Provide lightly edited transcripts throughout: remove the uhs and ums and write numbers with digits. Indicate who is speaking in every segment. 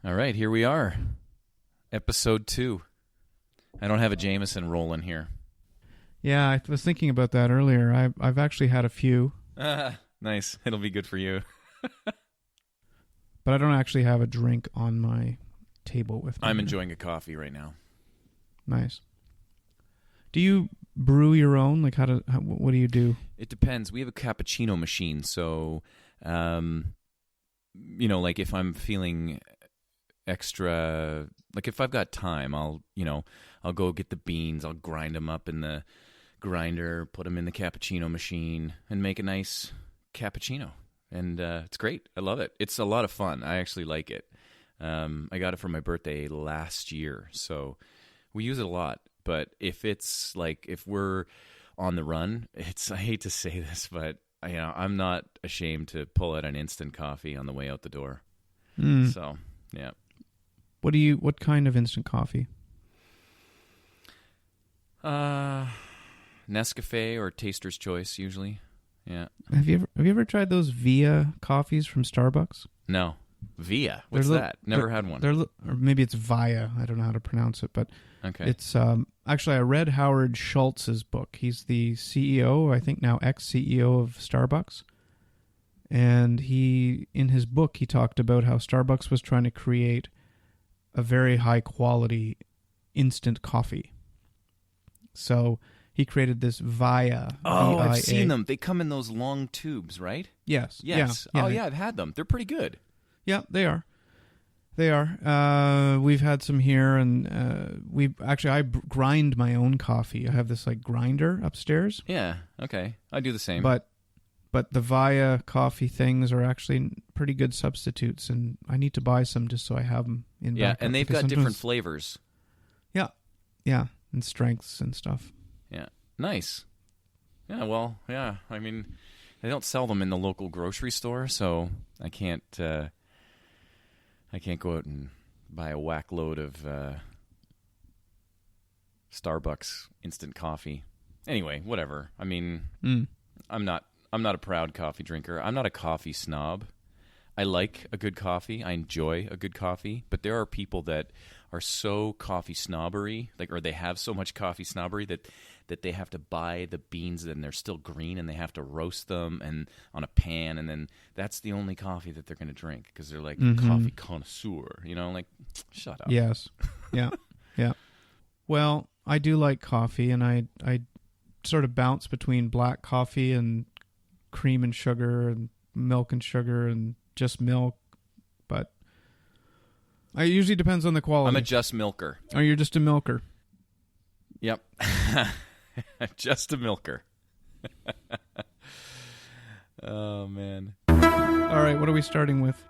Speaker 1: All right, here we are. Episode 2. I don't have a Jameson rolling here.
Speaker 2: Yeah, I was thinking about that earlier. I've actually had a few.
Speaker 1: Nice. It'll be good for you.
Speaker 2: But I don't actually have a drink on my table with me.
Speaker 1: I'm enjoying a coffee right now.
Speaker 2: Nice. Do you brew your own? Like, what do you do?
Speaker 1: It depends. We have a cappuccino machine, so, like if I'm feeling extra, like if I've got time, I'll go get the beans, I'll grind them up in the grinder, put them in the cappuccino machine, and make a nice cappuccino. And it's great. I love it. It's a lot of fun. I actually like it. I got it for my birthday last year, so we use it a lot. But if we're on the run, I hate to say this, but I'm not ashamed to pull out an instant coffee on the way out the door. So, yeah.
Speaker 2: What kind of instant coffee?
Speaker 1: Nescafe or Taster's Choice usually. Yeah.
Speaker 2: Have you ever tried those Via coffees from Starbucks?
Speaker 1: No. Via. What's that? Never had one.
Speaker 2: Or maybe it's Via. I don't know how to pronounce it, but
Speaker 1: okay.
Speaker 2: It's actually I read Howard Schultz's book. He's the CEO, I think now ex-CEO of Starbucks. And in his book he talked about how Starbucks was trying to create a very high quality instant coffee. So he created this Via.
Speaker 1: Oh,
Speaker 2: V-I-A.
Speaker 1: I've seen them. They come in those long tubes, right?
Speaker 2: Yes.
Speaker 1: Yes.
Speaker 2: Yeah.
Speaker 1: Oh, yeah, I've had them. They're pretty good.
Speaker 2: Yeah, they are. They are. We've had some here, and I grind my own coffee. I have this grinder upstairs.
Speaker 1: Yeah. Okay. I do the same.
Speaker 2: But the Via coffee things are actually pretty good substitutes, and I need to buy some just so I have them in.
Speaker 1: Yeah,
Speaker 2: backup,
Speaker 1: and they've got different flavors.
Speaker 2: Yeah, and strengths and stuff.
Speaker 1: Yeah. Nice. Yeah. Well. Yeah. I mean, they don't sell them in the local grocery store, so I can't. I can't go out and buy a whack load of Starbucks instant coffee. Anyway, whatever. I mean, I'm not a proud coffee drinker. I'm not a coffee snob. I like a good coffee. I enjoy a good coffee. But there are people that are so coffee snobbery, or they have so much coffee snobbery that they have to buy the beans and they're still green and they have to roast them and on a pan, and then that's the only coffee that they're going to drink because they're like a coffee connoisseur. Shut up.
Speaker 2: Yes. Yeah. Yeah. Well, I do like coffee, and I sort of bounce between black coffee and cream and sugar and milk and sugar and just milk, but it usually depends on the quality.
Speaker 1: I'm a just milker.
Speaker 2: Oh, you're just a milker.
Speaker 1: Yep. Just a milker. Oh, man.
Speaker 2: All right, what are we starting with?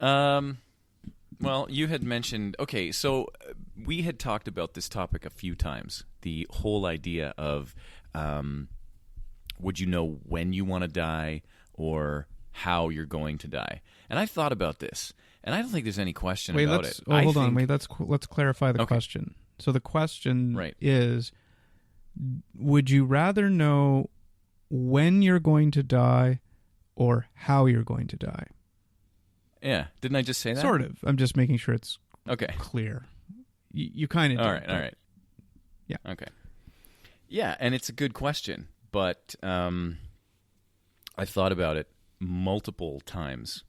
Speaker 1: Well, you had mentioned, okay, so we had talked about this topic a few times, the whole idea of would you know when you want to die or how you're going to die. And I've thought about this, and I don't think there's any question about it.
Speaker 2: Hold on. Let's clarify the question. So the question is, would you rather know when you're going to die or how you're going to die?
Speaker 1: Yeah. Didn't I just say that?
Speaker 2: Sort of. I'm just making sure it's clear. You kind of did.
Speaker 1: All right.
Speaker 2: Yeah.
Speaker 1: Okay. Yeah, and it's a good question, but I've thought about it multiple times,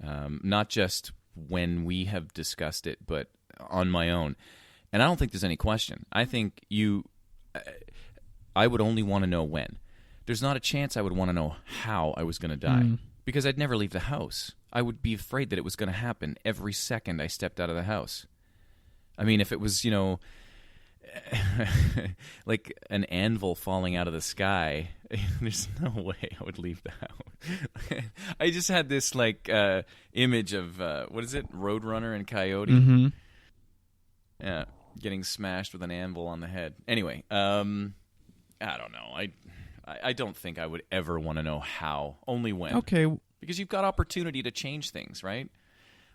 Speaker 1: not just when we have discussed it, but on my own. And I don't think there's any question. I think I would only want to know when. There's not a chance I would want to know how I was going to die because I'd never leave the house. I would be afraid that it was going to happen every second I stepped out of the house. I mean, if it was, like an anvil falling out of the sky, there's no way I would leave the house. I just had this image of what is it, Roadrunner and Coyote?
Speaker 2: Mm-hmm.
Speaker 1: Yeah, getting smashed with an anvil on the head. Anyway, I don't know. I don't think I would ever want to know how. Only when.
Speaker 2: Okay.
Speaker 1: Because you've got opportunity to change things, right?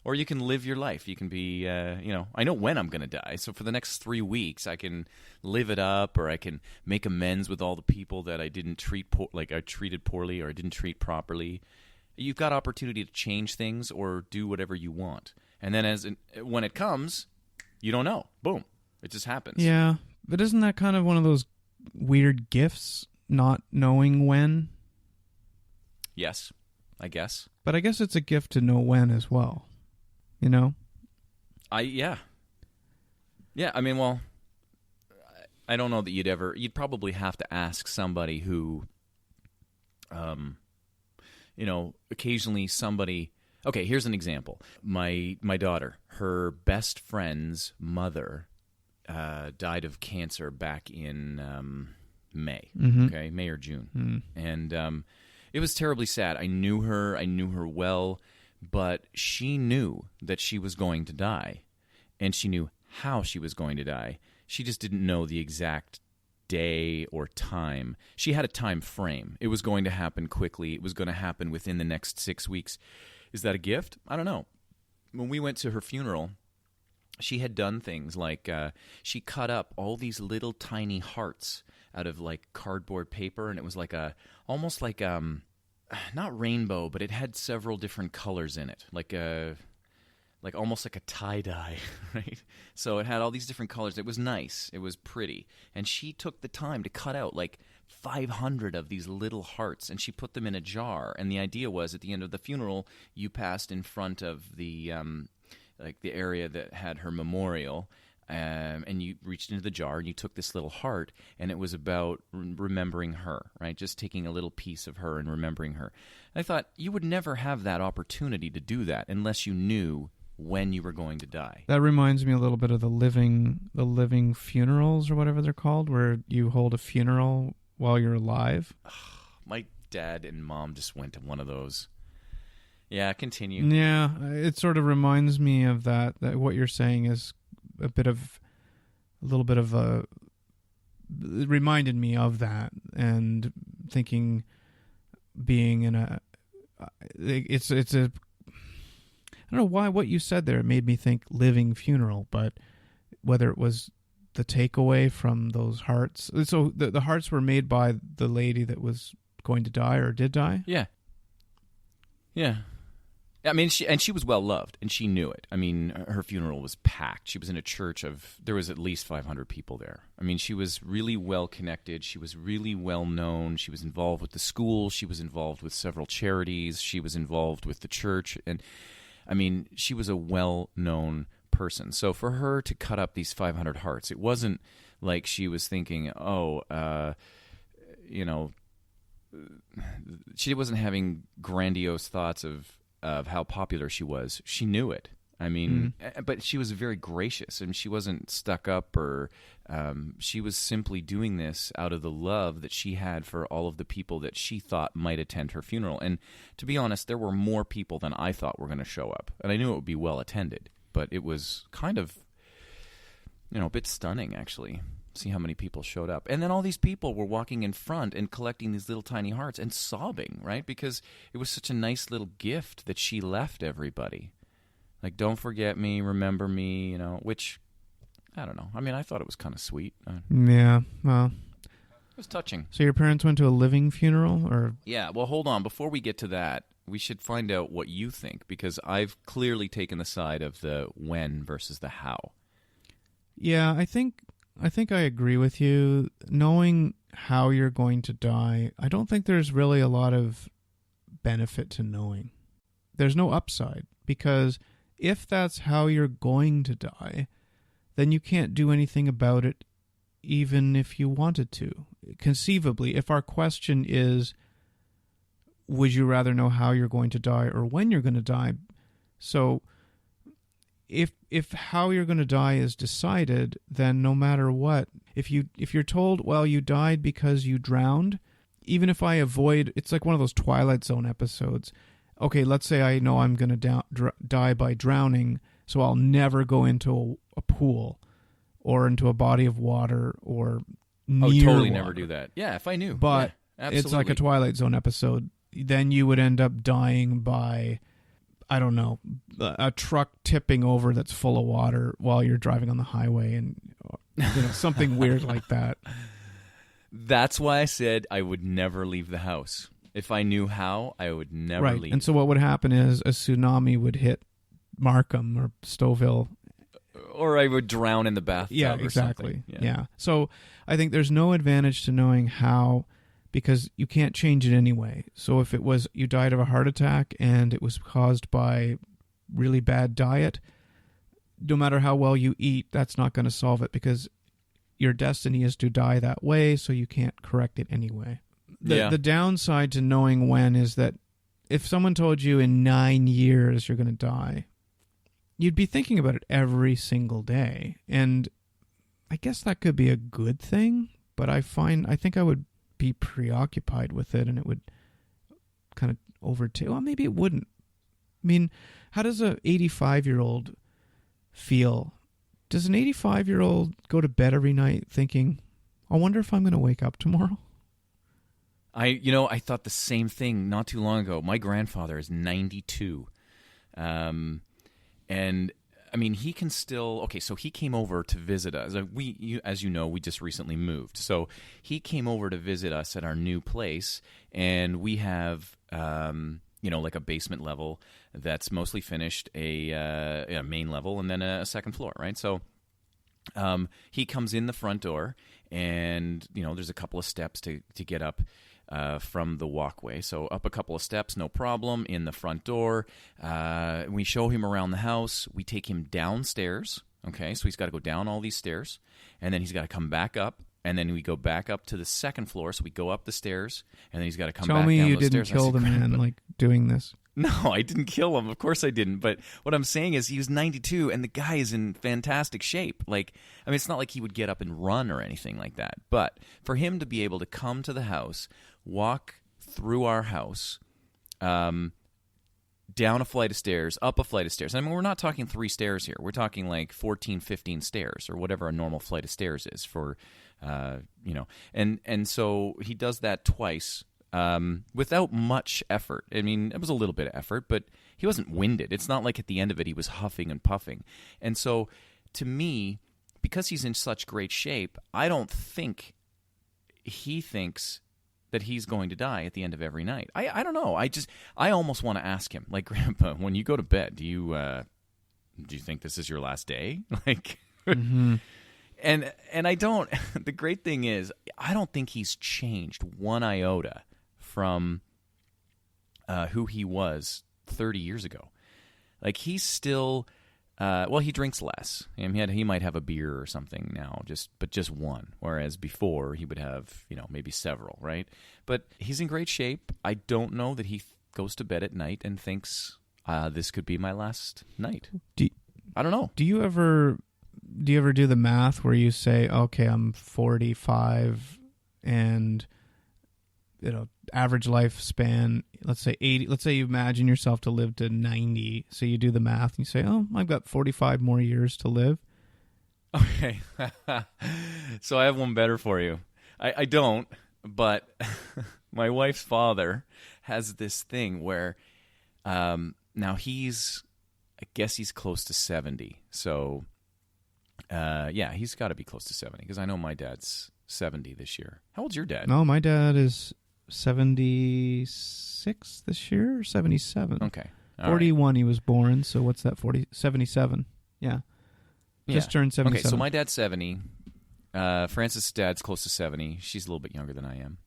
Speaker 1: Or you can live your life. You can be, I know when I'm going to die. So for the next 3 weeks, I can live it up, or I can make amends with all the people that I didn't treat I treated poorly or I didn't treat properly. You've got opportunity to change things or do whatever you want. And then when it comes, you don't know. Boom. It just happens.
Speaker 2: Yeah, but isn't that kind of one of those weird gifts, not knowing when?
Speaker 1: Yes, I guess.
Speaker 2: But I guess it's a gift to know when as well. You know?
Speaker 1: Yeah. Yeah, I mean, well, I don't know that you'd probably have to ask somebody who, occasionally somebody. Okay, here's an example. My daughter, her best friend's mother, died of cancer back in May.
Speaker 2: Mm-hmm.
Speaker 1: Okay, May or June, and it was terribly sad. I knew her well, but she knew that she was going to die, and she knew how she was going to die. She just didn't know the exact day or time. She had a time frame. It was going to happen quickly. It was going to happen within the next 6 weeks. Is that a gift? I don't know. When we went to her funeral, she had done things like she cut up all these little tiny hearts out of like cardboard paper, and it was like almost like not rainbow, but it had several different colors in it, like almost like a tie-dye, right? So it had all these different colors. It was nice. It was pretty. And she took the time to cut out like 500 of these little hearts, and she put them in a jar. And the idea was, at the end of the funeral, you passed in front of the the area that had her memorial, and you reached into the jar and you took this little heart, and it was about remembering her, right? Just taking a little piece of her and remembering her. And I thought, you would never have that opportunity to do that unless you knew when you were going to die.
Speaker 2: That reminds me a little bit of the living funerals or whatever they're called, where you hold a funeral while you're alive.
Speaker 1: My dad and mom just went to one of those. Yeah, continue.
Speaker 2: Yeah, it sort of reminds me of that what you're saying is a little bit of a, it reminded me of that, and thinking being in it's a, I don't know why what you said there, it made me think living funeral, but whether it was the takeaway from those hearts. So the hearts were made by the lady that was going to die or did die?
Speaker 1: Yeah. Yeah. I mean, she was well loved, and she knew it. I mean, her funeral was packed. She was in a church there was at least 500 people there. I mean, she was really well connected. She was really well known. She was involved with the school. She was involved with several charities. She was involved with the church. And, I mean, she was a well-known person. So for her to cut up these 500 hearts, it wasn't like she was thinking, she wasn't having grandiose thoughts of how popular she was. She knew it. I mean, but she was very gracious, and she wasn't stuck up, or she was simply doing this out of the love that she had for all of the people that she thought might attend her funeral. And to be honest, there were more people than I thought were going to show up, and I knew it would be well attended, but it was kind of, a bit stunning, actually. See how many people showed up. And then all these people were walking in front and collecting these little tiny hearts and sobbing, right? Because it was such a nice little gift that she left everybody. Like, don't forget me, remember me, which, I don't know. I mean, I thought it was kind of sweet.
Speaker 2: Yeah, well.
Speaker 1: It was touching.
Speaker 2: So your parents went to a living funeral, or?
Speaker 1: Yeah, well, hold on. Before we get to that, we should find out what you think, because I've clearly taken the side of the when versus the how.
Speaker 2: Yeah, I think I agree with you. Knowing how you're going to die, I don't think there's really a lot of benefit to knowing. There's no upside, because if that's how you're going to die, then you can't do anything about it, even if you wanted to. Conceivably, if our question is, would you rather know how you're going to die or when you're going to die? So if how you're going to die is decided, then no matter what, if you're told, well, you died because you drowned, even if I avoid, it's like one of those Twilight Zone episodes. Okay, let's say I know I'm going to die by drowning, so I'll never go into a pool or into a body of water or near
Speaker 1: totally
Speaker 2: water.
Speaker 1: Never do that. Yeah, if I knew.
Speaker 2: But
Speaker 1: yeah,
Speaker 2: it's like a Twilight Zone episode. Then you would end up dying by, I don't know, a truck tipping over that's full of water while you're driving on the highway, and something weird like that.
Speaker 1: That's why I said I would never leave the house. If I knew how, I would never
Speaker 2: Right.
Speaker 1: leave.
Speaker 2: And so what would happen is a tsunami would hit Markham or Stouffville.
Speaker 1: Or I would drown in the bathtub.
Speaker 2: Yeah,
Speaker 1: or
Speaker 2: exactly.
Speaker 1: something.
Speaker 2: Yeah. So I think there's no advantage to knowing how, because you can't change it anyway. So if it was you died of a heart attack and it was caused by really bad diet, no matter how well you eat, that's not going to solve it because your destiny is to die that way, so you can't correct it anyway. The downside to knowing when is that if someone told you in 9 years you're going to die, you'd be thinking about it every single day. And I guess that could be a good thing, but I think I would be preoccupied with it and it would kind of overtake. Well, maybe it wouldn't. I mean, how does a 85-year-old feel? Does an 85-year-old go to bed every night thinking, I wonder if I'm going to wake up tomorrow?
Speaker 1: I thought the same thing not too long ago. My grandfather is 92. And I mean, he can still. Okay, so he came over to visit us. As you know, we just recently moved. So he came over to visit us at our new place, and we have, like a basement level that's mostly finished, a main level, and then a second floor, right? So he comes in the front door, and there's a couple of steps to get up. From the walkway. So up a couple of steps, no problem, in the front door. We show him around the house. We take him downstairs. Okay, so he's got to go down all these stairs, and then he's got to come back up, and then we go back up to the second floor. So we go up the stairs, and then he's got to come back down those stairs.
Speaker 2: Tell me you didn't kill the man like doing this.
Speaker 1: No, I didn't kill him. Of course I didn't. But what I'm saying is he was 92, and the guy is in fantastic shape. It's not like he would get up and run or anything like that. But for him to be able to come to the house, walk through our house, down a flight of stairs, up a flight of stairs. I mean, we're not talking 3 stairs here. We're talking like 14, 15 stairs or whatever a normal flight of stairs is for, And so he does that twice without much effort. I mean, it was a little bit of effort, but he wasn't winded. It's not like at the end of it he was huffing and puffing. And so to me, because he's in such great shape, I don't think he thinks that he's going to die at the end of every night. I don't know. I almost want to ask him, like, Grandpa, when you go to bed, do you think this is your last day?
Speaker 2: Mm-hmm.
Speaker 1: And I don't. The great thing is, I don't think he's changed one iota from who he was 30 years ago. Like, he's still. He drinks less. He might have a beer or something now, but just one. Whereas before he would have, maybe several, right? But he's in great shape. I don't know that he goes to bed at night and thinks this could be my last night. I don't know.
Speaker 2: Do you ever do the math where you say, okay, I'm 45 and average lifespan, let's say 80, let's say you imagine yourself to live to 90, so you do the math and you say, oh, I've got 45 more years to live.
Speaker 1: Okay. So I have one better for you. I don't, but my wife's father has this thing where now I guess he's close to 70, so he's got to be close to 70, because I know my dad's 70 this year. How old's your dad?
Speaker 2: No, my dad is 76 this year, or 77.
Speaker 1: Okay.
Speaker 2: 41 right. He was born, so what's that, 77? Yeah. Just turned 77.
Speaker 1: Okay, so my dad's 70. Francis' dad's close to 70. She's a little bit younger than I am.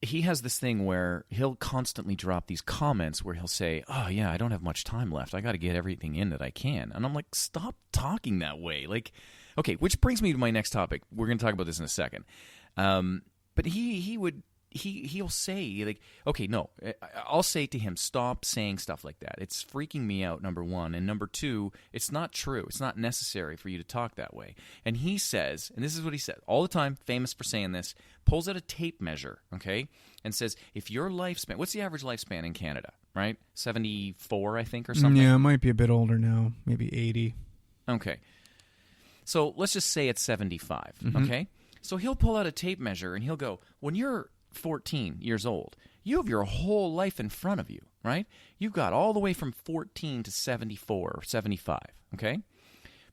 Speaker 1: He has this thing where he'll constantly drop these comments where he'll say, oh, yeah, I don't have much time left. I got to get everything in that I can. And I'm like, stop talking that way. Like, okay, which brings me to my next topic. We're going to talk about this in a second. But he'll say, like, okay, no, I'll say to him, stop saying stuff like that. It's freaking me out, number one. And number two, it's not true. It's not necessary for you to talk that way. And he says, and this is what he said all the time, famous for saying this, pulls out a tape measure, okay, and says, if your lifespan, what's the average lifespan in Canada, right? 74, I think, or something?
Speaker 2: Yeah, it might be a bit older now, maybe 80.
Speaker 1: Okay. So let's just say it's 75, okay? So he'll pull out a tape measure and he'll go, when you're 14 years old, you have your whole life in front of you, right? You've got all the way from 14 to 74 or 75, okay?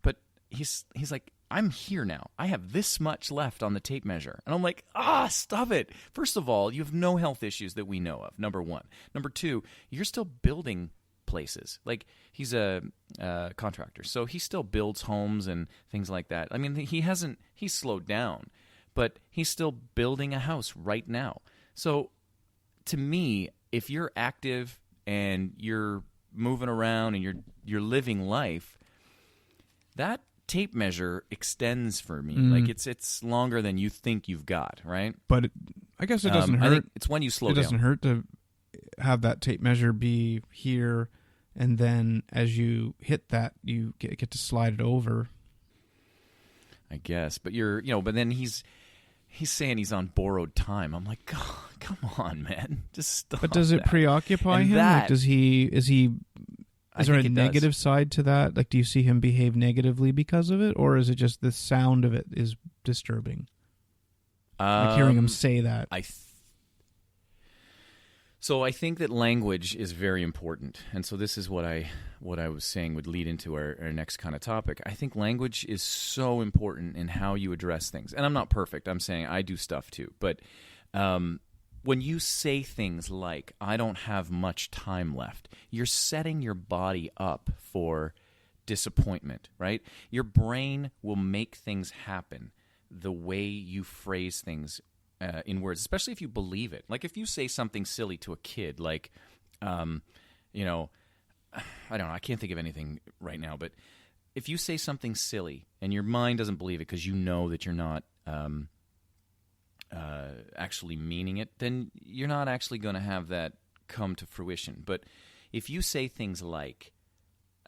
Speaker 1: But he's like, I'm here now. I have this much left on the tape measure. And I'm like, stop it. First of all, you have no health issues that we know of, number one. Number two, you're still building places. Like, he's a contractor, so he still builds homes and things like that. I mean, he's slowed down, but he's still building a house right now. So to me, if you're active and you're moving around and you're living life, that tape measure extends for me. Like, it's longer than you think you've got, right?
Speaker 2: But I guess it doesn't hurt.
Speaker 1: I think it's when you slow down.
Speaker 2: It doesn't hurt to have that tape measure be here, and then as you hit that, you get to slide it over.
Speaker 1: I guess, but but then he's saying he's on borrowed time. I'm like, God, come on, man, just stop.
Speaker 2: But does it preoccupy
Speaker 1: and
Speaker 2: him?
Speaker 1: That,
Speaker 2: like, is there a negative side to that? Like, do you see him behave negatively because of it, or is it just the sound of it is disturbing? Like hearing him say that.
Speaker 1: So I think that language is very important, and so this is what I was saying would lead into our next kind of topic. I think language is so important in how you address things. And I'm not perfect. I'm saying I do stuff too. But when you say things like, I don't have much time left, you're setting your body up for disappointment, right? Your brain will make things happen the way you phrase things in words, especially if you believe it. Like, if you say something silly to a kid, like, I don't know, I can't think of anything right now, but if you say something silly and your mind doesn't believe it because you know that you're not actually meaning it, then you're not actually going to have that come to fruition. But if you say things like,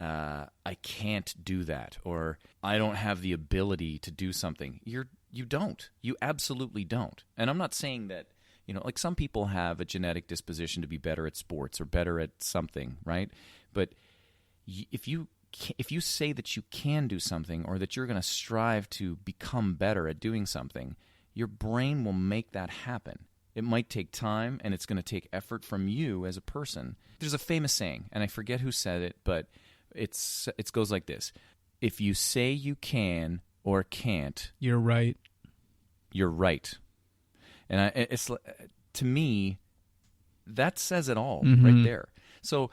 Speaker 1: I can't do that, or I don't have the ability to do something, you don't. You absolutely don't. And I'm not saying that, like, some people have a genetic disposition to be better at sports or better at something, right? But if you say that you can do something, or that you're going to strive to become better at doing something, your brain will make that happen. It might take time, and it's going to take effort from you as a person. There's a famous saying, and I forget who said it, but it goes like this: if you say you can or can't,
Speaker 2: you're right.
Speaker 1: You're right. And it's, to me, that says it all right there. So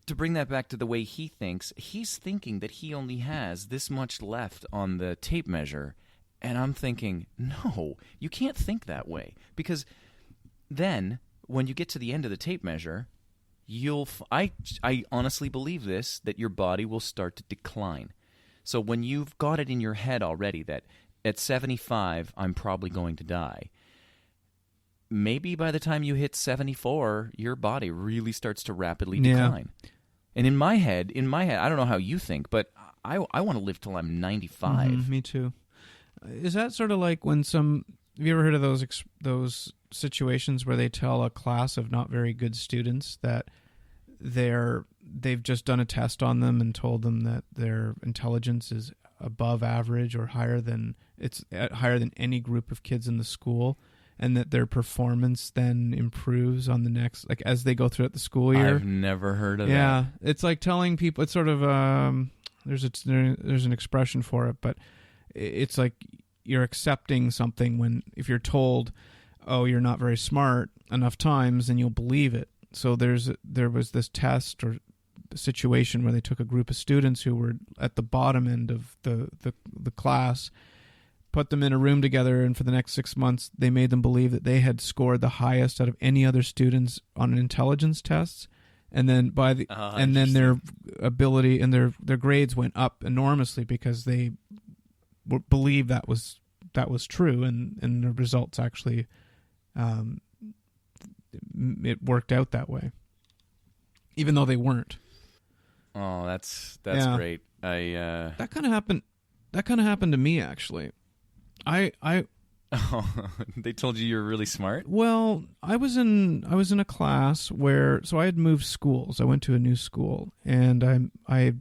Speaker 1: to bring that back to the way he thinks, he's thinking that he only has this much left on the tape measure. And I'm thinking, no, you can't think that way. Because then when you get to the end of the tape measure, I honestly believe this, that your body will start to decline. So when you've got it in your head already that at 75, I'm probably going to die, maybe by the time you hit 74, your body really starts to rapidly decline. And in my head, I don't know how you think, but I want to live till I'm 95.
Speaker 2: Me too. Is that sort of like when have you ever heard of those situations where they tell a class of not very good students that they've just done a test on them and told them that their intelligence is above average or higher than any group of kids in the school, and that their performance then improves on the next, like, as they go throughout the school year?
Speaker 1: I've never heard of that.
Speaker 2: Yeah, it's like telling people. It's sort of there's an expression for it, but it's like you're accepting something if you're told, oh, you're not very smart enough times, then you'll believe it. So there was this test or situation where they took a group of students who were at the bottom end of the class, put them in a room together, and for the next 6 months they made them believe that they had scored the highest out of any other students on an intelligence test, and then then their ability and their grades went up enormously because they believed that was true, and the results actually it worked out that way, even though they weren't.
Speaker 1: Oh, that's great.
Speaker 2: That kind of happened. That kind of happened to me, actually.
Speaker 1: They told you were really smart?
Speaker 2: Well, I was in a class where, so I had moved schools. I went to a new school, and I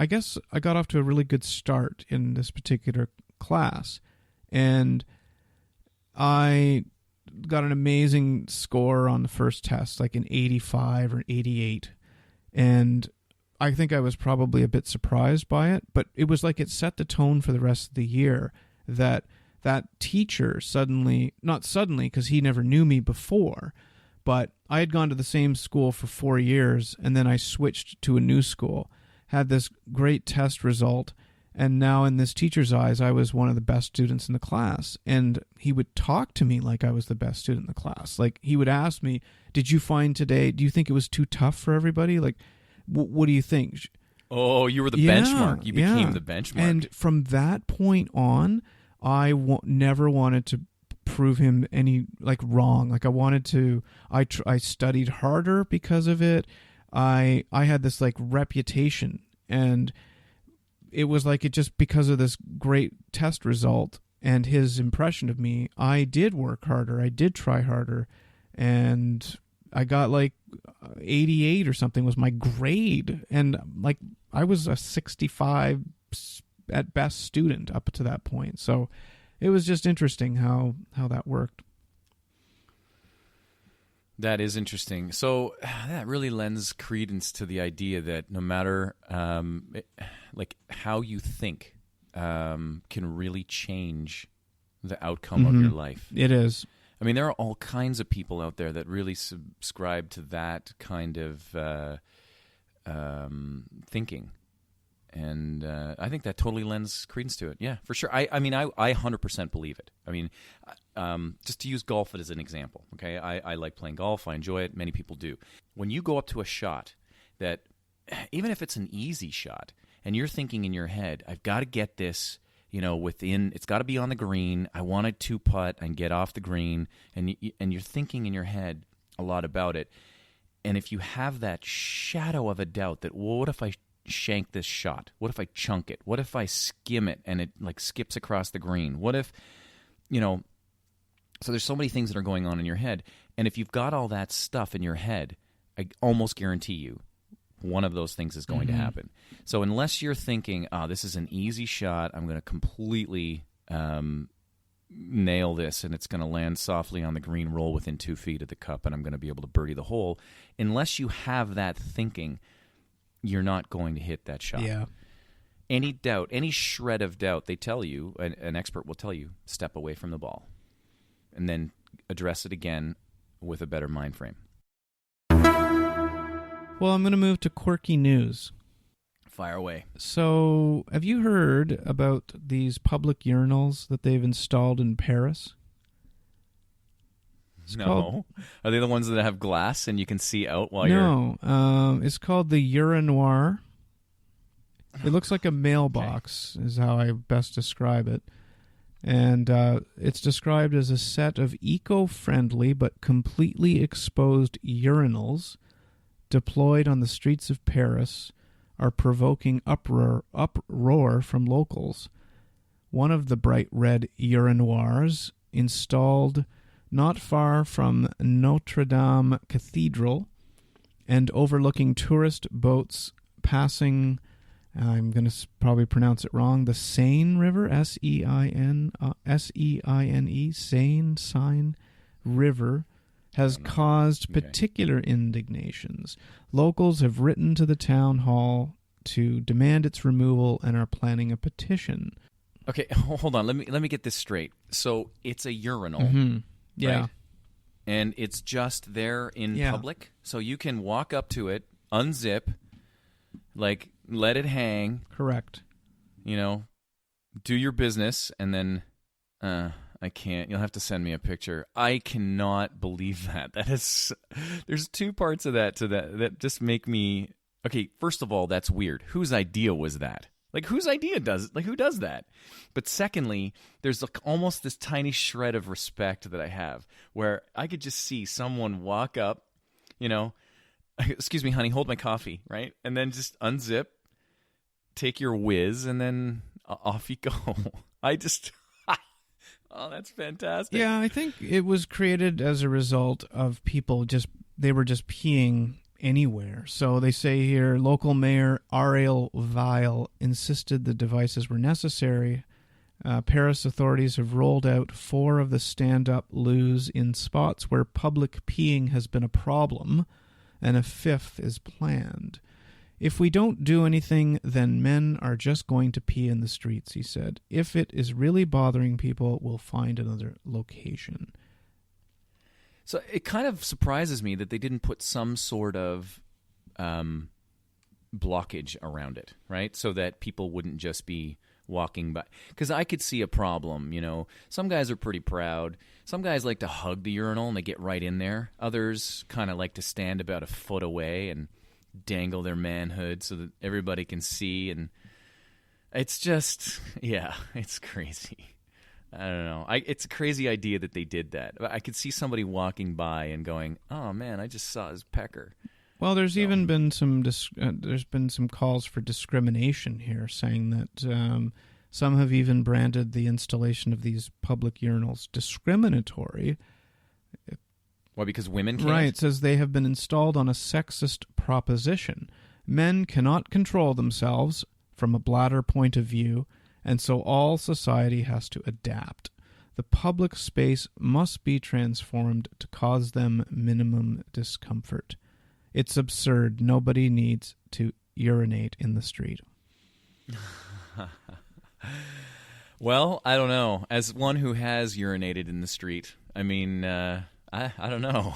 Speaker 2: guess I got off to a really good start in this particular class, and I got an amazing score on the first test, like an 85 or 88, and I think I was probably a bit surprised by it, but it was like it set the tone for the rest of the year that teacher suddenly, not suddenly because he never knew me before, but I had gone to the same school for 4 years, and then I switched to a new school, had this great test result, and now in this teacher's eyes, I was one of the best students in the class. And he would talk to me like I was the best student in the class. Like, he would ask me, did you find today, do you think it was too tough for everybody? Like, what do you think?
Speaker 1: Oh, you were the benchmark. You became the benchmark.
Speaker 2: And from that point on, I never wanted to prove him any, like, wrong. Like, I wanted to, I studied harder because of it. I had this, like, reputation, and it was like it just because of this great test result and his impression of me, I did work harder. I did try harder, and I got like 88 or something was my grade. And like I was a 65 at best student up to that point. So it was just interesting how that worked.
Speaker 1: That is interesting. So that really lends credence to the idea that no matter like how you think can really change the outcome of your life.
Speaker 2: It is.
Speaker 1: I mean, there are all kinds of people out there that really subscribe to that kind of thinking. And I think that totally lends credence to it. Yeah, for sure. I mean, I 100% believe it. I mean, just to use golf as an example, okay? I like playing golf. I enjoy it. Many people do. When you go up to a shot that, even if it's an easy shot, and you're thinking in your head, I've got to get this, it's got to be on the green. I want it to putt and get off the green. And you're thinking in your head a lot about it. And if you have that shadow of a doubt that, well, what if I shank this shot? What if I chunk it? What if I skim it and it like skips across the green? What if, so there's so many things that are going on in your head. And if you've got all that stuff in your head, I almost guarantee you one of those things is going to happen. So unless you're thinking, this is an easy shot, I'm going to completely nail this and it's going to land softly on the green, roll within 2 feet of the cup, and I'm going to be able to birdie the hole. Unless you have that thinking, you're not going to hit that shot.
Speaker 2: Yeah.
Speaker 1: Any doubt, any shred of doubt, they tell you, an expert will tell you, step away from the ball and then address it again with a better mind frame.
Speaker 2: Well, I'm going to move to quirky news.
Speaker 1: Fire away.
Speaker 2: So, have you heard about these public urinals that they've installed in Paris?
Speaker 1: No. Are they the ones that have glass and you can see out while you're...
Speaker 2: No. It's called the urinoir. It looks like a mailbox, is how I best describe it. And it's described as a set of eco-friendly but completely exposed urinals deployed on the streets of Paris are provoking uproar from locals. One of the bright red urinoirs installed not far from Notre Dame Cathedral and overlooking tourist boats passing, I'm going to probably pronounce it wrong, the Seine River, S-E-I-N-E, Seine River, has caused particular indignations. Locals have written to the town hall to demand its removal and are planning a petition.
Speaker 1: Okay, hold on. Let me get this straight. So it's a urinal.
Speaker 2: Mm-hmm. Yeah.
Speaker 1: Right? And it's just there in public? So you can walk up to it, unzip, like let it hang.
Speaker 2: Correct.
Speaker 1: Do your business, and then I can't. You'll have to send me a picture. I cannot believe that. That is, there's two parts of that that just make me. Okay, first of all, that's weird. Whose idea was that? Like, whose idea who does that? But secondly, there's like almost this tiny shred of respect that I have where I could just see someone walk up, excuse me, honey, hold my coffee, right? And then just unzip, take your whiz, and then off you go. Oh, that's fantastic.
Speaker 2: Yeah, I think it was created as a result of people they were just peeing anywhere. So they say here, local mayor Ariel Weil insisted the devices were necessary. Paris authorities have rolled out 4 of the stand-up loos in spots where public peeing has been a problem, and a 5th is planned. If we don't do anything, then men are just going to pee in the streets, he said. If it is really bothering people, we'll find another location.
Speaker 1: So it kind of surprises me that they didn't put some sort of blockage around it, right? So that people wouldn't just be walking by. Because I could see a problem, you know. Some guys are pretty proud. Some guys like to hug the urinal and they get right in there. Others kind of like to stand about a foot away and dangle their manhood so that everybody can see. And it's just, yeah, it's crazy. I don't know. It's a crazy idea that they did that. I could see somebody walking by and going, "Oh man, I just saw his pecker."
Speaker 2: Well, there's even been some calls for discrimination here, saying that some have even branded the installation of these public urinals discriminatory.
Speaker 1: Why? Because women can't?
Speaker 2: Right. It says they have been installed on a sexist proposition. Men cannot control themselves from a bladder point of view, and so all society has to adapt. The public space must be transformed to cause them minimum discomfort. It's absurd. Nobody needs to urinate in the street.
Speaker 1: Well, I don't know. As one who has urinated in the street, I mean, I don't know.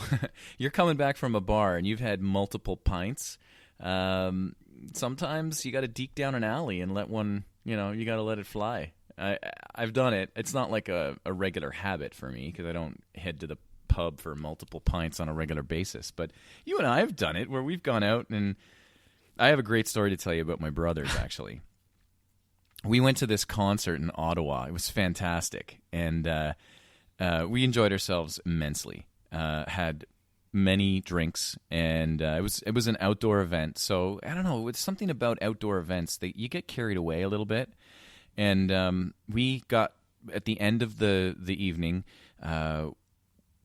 Speaker 1: You're coming back from a bar and you've had multiple pints. Sometimes you got to deke down an alley and let one, you got to let it fly. I've done it. It's not like a regular habit for me because I don't head to the pub for multiple pints on a regular basis. But you and I have done it where we've gone out, and I have a great story to tell you about my brothers, actually. We went to this concert in Ottawa. It was fantastic, and we enjoyed ourselves immensely. Had many drinks, and it was an outdoor event. So I don't know, it's something about outdoor events that you get carried away a little bit. And we got at the end of the evening.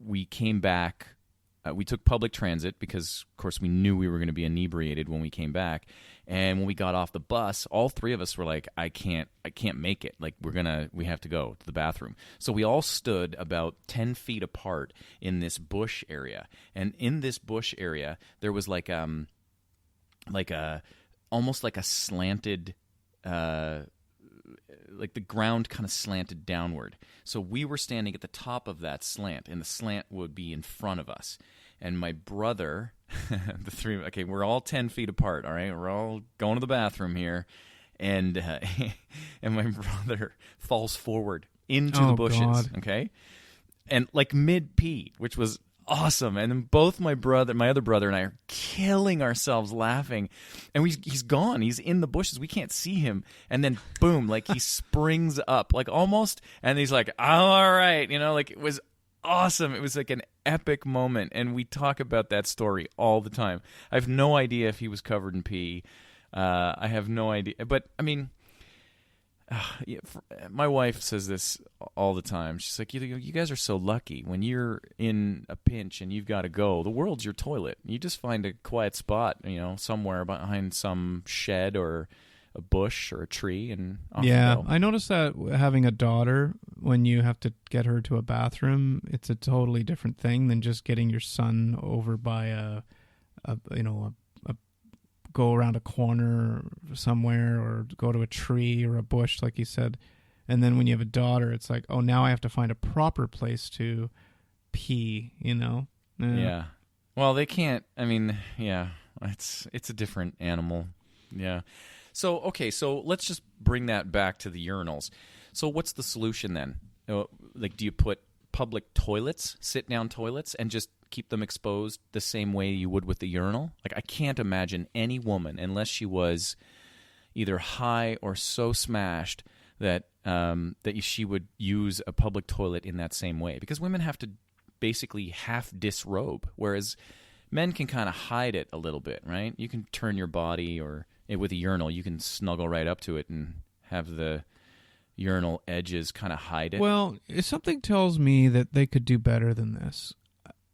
Speaker 1: We came back. We took public transit because, of course, we knew we were going to be inebriated when we came back. And when we got off the bus, all three of us were like, I can't make it. Like, we have to go to the bathroom. So we all stood about 10 feet apart in this bush area. And in this bush area, there was almost like a slanted, like the ground kind of slanted downward. So we were standing at the top of that slant, and the slant would be in front of us. And my brother, we're all 10 feet apart, all right? We're all going to the bathroom here. And and my brother falls forward into the bushes,
Speaker 2: God.
Speaker 1: okay? And like mid-pee, which was awesome. And then both my other brother and I are killing ourselves laughing. And he's gone. He's in the bushes. We can't see him. And then boom, like he springs up, like almost, and he's like, "Oh, all right." Like it was awesome. It was like an epic moment. And we talk about that story all the time. I have no idea if he was covered in pee. I have no idea. But I mean, my wife says this all the time. She's like, you guys are so lucky. When you're in a pinch and you've got to go, the world's your toilet. You just find a quiet spot, somewhere behind some shed or a bush or a tree, and off you go.
Speaker 2: I noticed that having a daughter, when you have to get her to a bathroom, it's a totally different thing than just getting your son over by a go around a corner somewhere or go to a tree or a bush, like you said. And then when you have a daughter, it's like, oh, now I have to find a proper place to pee,
Speaker 1: Yeah. Well, they can't. I mean, yeah, it's a different animal. Yeah. So, okay, so let's just bring that back to the urinals. So what's the solution then? Like, do you put public toilets, sit-down toilets, and just keep them exposed the same way you would with the urinal? Like, I can't imagine any woman, unless she was either high or so smashed that she would use a public toilet in that same way. Because women have to basically half disrobe, whereas men can kind of hide it a little bit, right? You can turn your body, or with a urinal, you can snuggle right up to it and have the urinal edges kind of hide it.
Speaker 2: Well, something tells me that they could do better than this.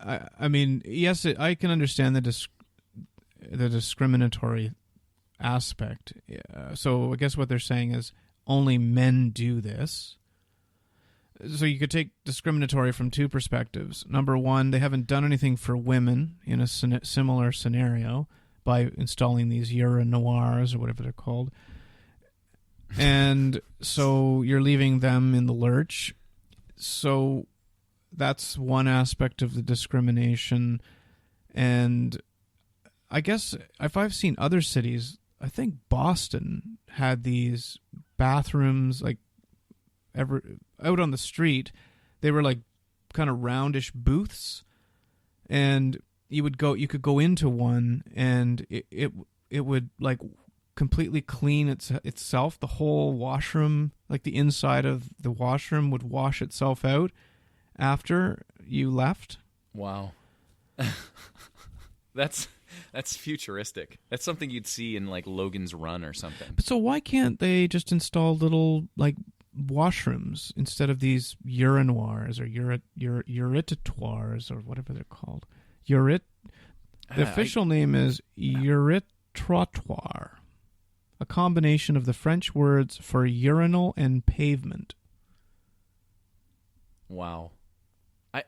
Speaker 2: I mean, yes, I can understand the discriminatory aspect. So I guess what they're saying is only men do this. So you could take discriminatory from two perspectives. Number one, they haven't done anything for women in a similar scenario, by installing these urinoirs or whatever they're called. And so you're leaving them in the lurch. So that's one aspect of the discrimination. And I guess if I've seen other cities, I think Boston had these bathrooms like out on the street. They were like kind of roundish booths, and you could go into one, and it would like completely clean itself. The whole washroom, like the inside of the washroom, would wash itself out after you left.
Speaker 1: Wow. That's futuristic. That's something you'd see in like Logan's Run or something.
Speaker 2: So why can't they just install little like washrooms instead of these urinoirs or uretatoires or whatever they're called? The official name is uretrottoir, a combination of the French words for urinal and pavement.
Speaker 1: Wow. I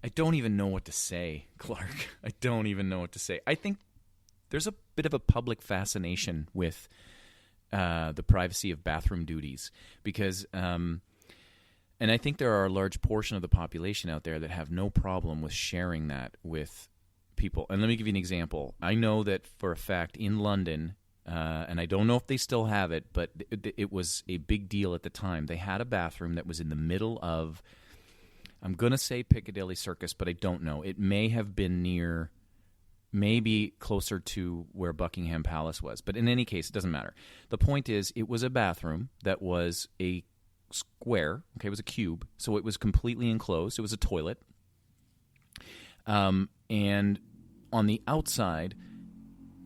Speaker 1: don't even know what to say, Clark. I don't even know what to say. I think there's a bit of a public fascination with the privacy of bathroom duties because, and I think there are a large portion of the population out there that have no problem with sharing that with people. And let me give you an example. I know that for a fact in London, and I don't know if they still have it, but it was a big deal at the time. They had a bathroom that was in the middle of, I'm going to say Piccadilly Circus, but I don't know. It may have been near, maybe closer to where Buckingham Palace was. But in any case, it doesn't matter. The point is, it was a bathroom that was a square. Okay, it was a cube. So it was completely enclosed. It was a toilet. And on the outside,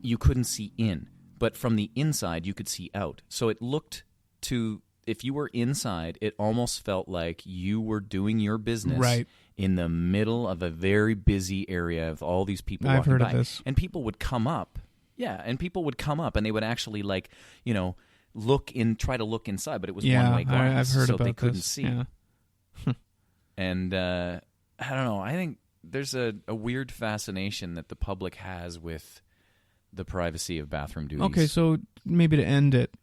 Speaker 1: you couldn't see in. But from the inside, you could see out. So it looked to... If you were inside, it almost felt like you were doing your business in the middle of a very busy area of all these people walking by.
Speaker 2: I've heard of this.
Speaker 1: And people would come up. Yeah, and people would come up and they would actually try to look inside, but it was one-way glass,
Speaker 2: I've heard
Speaker 1: so
Speaker 2: about
Speaker 1: they couldn't
Speaker 2: this.
Speaker 1: see.
Speaker 2: Yeah.
Speaker 1: And I don't know. I think there's a weird fascination that the public has with the privacy of bathroom duties.
Speaker 2: Okay, so maybe to end it,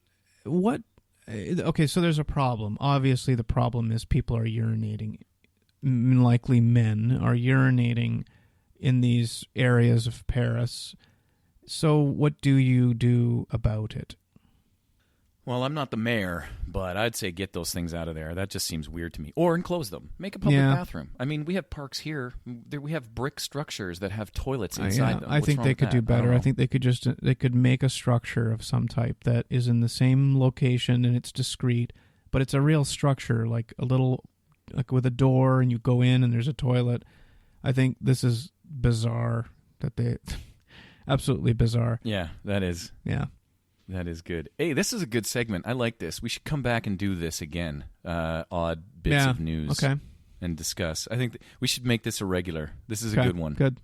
Speaker 2: okay, so there's a problem. Obviously, the problem is people are urinating. Likely men are urinating in these areas of Paris. So what do you do about it?
Speaker 1: Well, I'm not the mayor, but I'd say get those things out of there. That just seems weird to me. Or enclose them. Make a public bathroom. I mean, we have parks here. We have brick structures that have toilets inside them.
Speaker 2: I think they could do better. I think they could make a structure of some type that is in the same location and it's discreet, but it's a real structure, like a little, like with a door, and you go in and there's a toilet. I think this is bizarre that they, absolutely bizarre.
Speaker 1: Yeah, that is.
Speaker 2: Yeah.
Speaker 1: That is good. Hey, this is a good segment. I like this. We should come back and do this again. Odd bits of news.
Speaker 2: Okay.
Speaker 1: And discuss. I think we should make this a regular. This is a good one.
Speaker 2: Good.